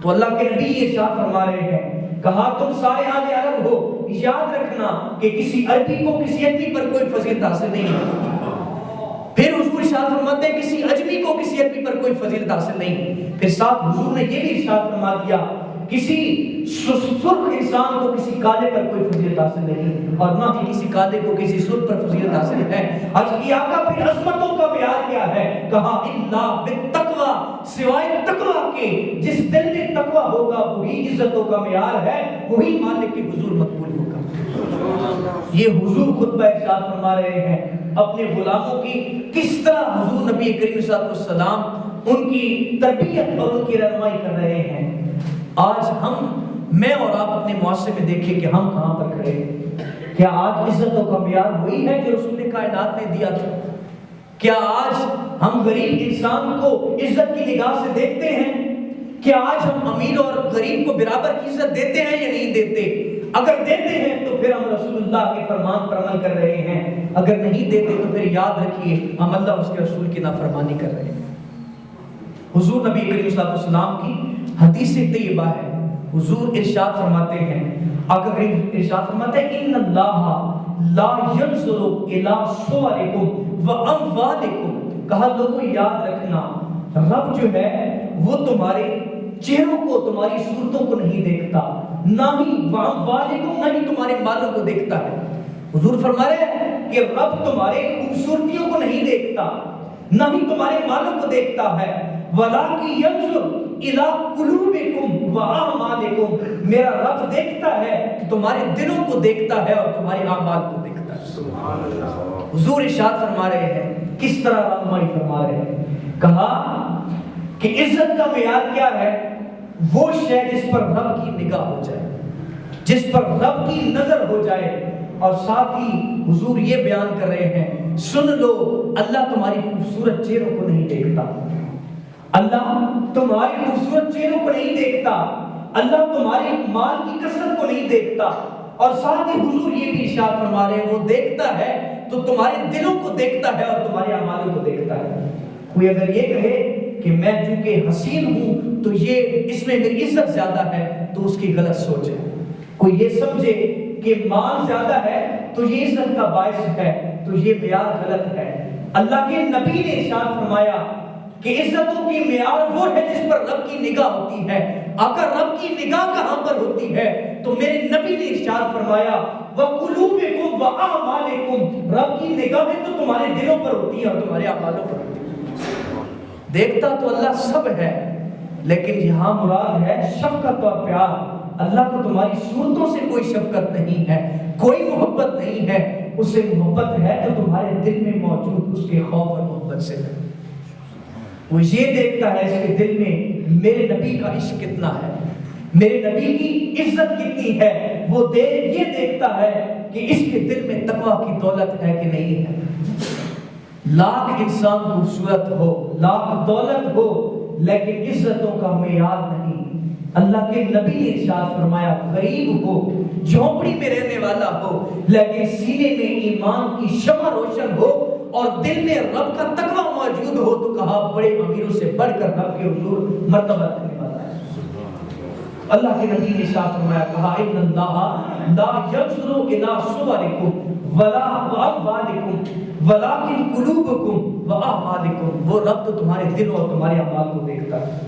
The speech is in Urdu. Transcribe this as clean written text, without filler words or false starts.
تو اللہ کے نبی یہ ارشاد فرما رہے ہیں، کہا تم سارے اہل عرب ہو، یاد رکھنا کہ کسی عربی کو کسی عجمی پر کوئی فضیلت حاصل نہیں ہے۔ پھر حضور ارشاد فرماتے ہیں کسی عجمی کو کسی عربی پر کوئی فضیلت حاصل نہیں۔ پھر ساتھ حضور نے یہ بھی ارشاد فرما دیا، کسی سرخ انسان کو کسی کالے پر کوئی فضیلت حاصل نہیں، اور نہ ہی کسی کالے کو کسی سرخ پر فضیلت حاصل ہے۔ عرض کیا آقا پھر عظمتوں کا معیار کیا ہے؟ کہا الا بالتقوی، سوائے تقوی کے، جس دل میں تقوی ہوگا وہی عزتوں کا معیار ہے، وہی مالک کے حضور مقبول ہوگا۔ یہ حضور خطبہ ارشاد فرما رہے ہیں اپنے غلاموں کی کس طرح حضور نبی کریم صلی اللہ علیہ وسلم ان کی تربیت اور ان کی رہنمائی کر رہے ہیں۔ آج میں اور آپ اپنے معاشرے میں دیکھیں کہ ہم کہاں پر کھڑے ہیں۔ کیا آج عزتوں کا معیار وہی ہے جو رسول کائنات نے دیا تھا؟ کیا آج ہم غریب انسان کو عزت کی نگاہ سے دیکھتے ہیں؟ کیا آج ہم امیر اور غریب کو برابر کی عزت دیتے ہیں یا نہیں دیتے؟ اگر دیتے ہیں تو پھر ہم رسول اللہ کے فرمان پر عمل کر رہے ہیں، اگر نہیں دیتے تو پھر یاد رکھیے ہم اللہ اور اس کے رسول کی نافرمانی کر رہے ہیں۔ حضور نبی کریم صلی اللہ علیہ وسلم کی حدیث طیبہ ہے، حضور ارشاد فرماتے ہیں، اگر ارشاد فرماتے ہیں ان اللہ لا ينظر الى صورکم واموالکم، کہا لوگوں یاد رکھنا رب جو ہے وہ تمہارے چہروں کو، تمہاری صورتوں کو نہیں دیکھتا، نہ ہی واموالکم، نہ ہی تمہارے مالوں کو دیکھتا ہے۔ حضور فرما رہے ہیں کہ رب تمہارے خوبصورتیوں کو نہیں دیکھتا، نہ ہی تمہارے مالوں کو دیکھتا ہے، وَلَٰكِن يَنظُرُ إِلَىٰ قُلُوبِكُمْ وَأَعْمَالِكُمْ، میرا رب دیکھتا ہے کہ تمہارے دلوں کو دیکھتا ہے اور تمہارے اعمال کو دیکھتا ہے۔ حضور ارشاد فرما رہے ہیں، کس طرح رہنمائی فرما رہے ہیں، کہا کہ عزت کا معیار کیا ہے؟ وہ شے جس پر رب کی نگاہ ہو جائے، جس پر رب کی نظر ہو جائے۔ اور ساتھ ہی حضور یہ بیان کر رہے ہیں، سن لو اللہ تمہاری خوبصورت چہروں کو نہیں دیکھتا، اللہ تمہاری خوبصورت چہروں کو نہیں دیکھتا، اللہ تمہاری مال کی کثرت کو نہیں دیکھتا، اور ساتھ ہی حضور یہ بھی ارشاد فرما رہے ہیں وہ دیکھتا ہے تو تمہارے دلوں کو دیکھتا ہے اور تمہارے اعمالوں کو دیکھتا ہے۔ کوئی اگر یہ کہے کہ میں چونکہ حسین ہوں تو یہ اس میں میری عزت زیادہ ہے تو اس کی غلط سوچ ہے۔ کوئی یہ سمجھے کہ مال زیادہ ہے تو یہ عزت کا باعث ہے تو یہ معیار غلط ہے۔ اللہ کے نبی نے ارشاد فرمایا کہ عزتوں کی معیار وہ ہے جس پر رب کی نگاہ ہوتی ہے۔ اگر رب کی نگاہ کہاں پر ہوتی ہے تو میرے نبی نے ارشاد فرمایا وَقُلُوبِكُمْ وَأَعْمَالِكُمْ، رب کی نگاہیں تو تمہارے دلوں پر ہوتی ہیں اور تمہارے اعمالوں پر ہوتی ہیں۔ دیکھتا تو اللہ سب ہے، لیکن یہاں مراد ہے شفقت اور پیار۔ اللہ کو تمہاری صورتوں سے کوئی شفقت نہیں ہے، کوئی محبت نہیں ہے، اس سے محبت ہے جو تمہارے دل میں موجود اس کے خوف اور محبت سے ہے۔ وہ یہ دیکھتا ہے اس کے دل میں میرے نبی کا عشق کتنا ہے، میرے نبی کی عزت کتنی ہے، وہ یہ دیکھتا ہے کہ اس کے دل میں تقوی کی دولت ہے کہ نہیں ہے۔ لاکھ انسان خوبصورت ہو، لاکھ دولت ہو، لیکن عزتوں کا معیار نہیں۔ اللہ کے نبی نے ارشاد فرمایا غریب ہو، جھونپڑی میں رہنے والا ہو، لیکن سینے میں ایمان کی شمع روشن ہو اور دل میں رب کا تقوی موجود ہو، تو کہا بڑے امیروں سے بڑھ کر رب کے حضور مرتبہ رکھنے والا ہے۔ اللہ کے نبی نے ارشاد فرمایا، کہا ان اللہ لا ينظر الى صورکم ولا اموالکم ولکن قلوبکم واعمالکم، وہ رب تو تمہارے دل اور تمہارے اعمال کو دیکھتا ہے۔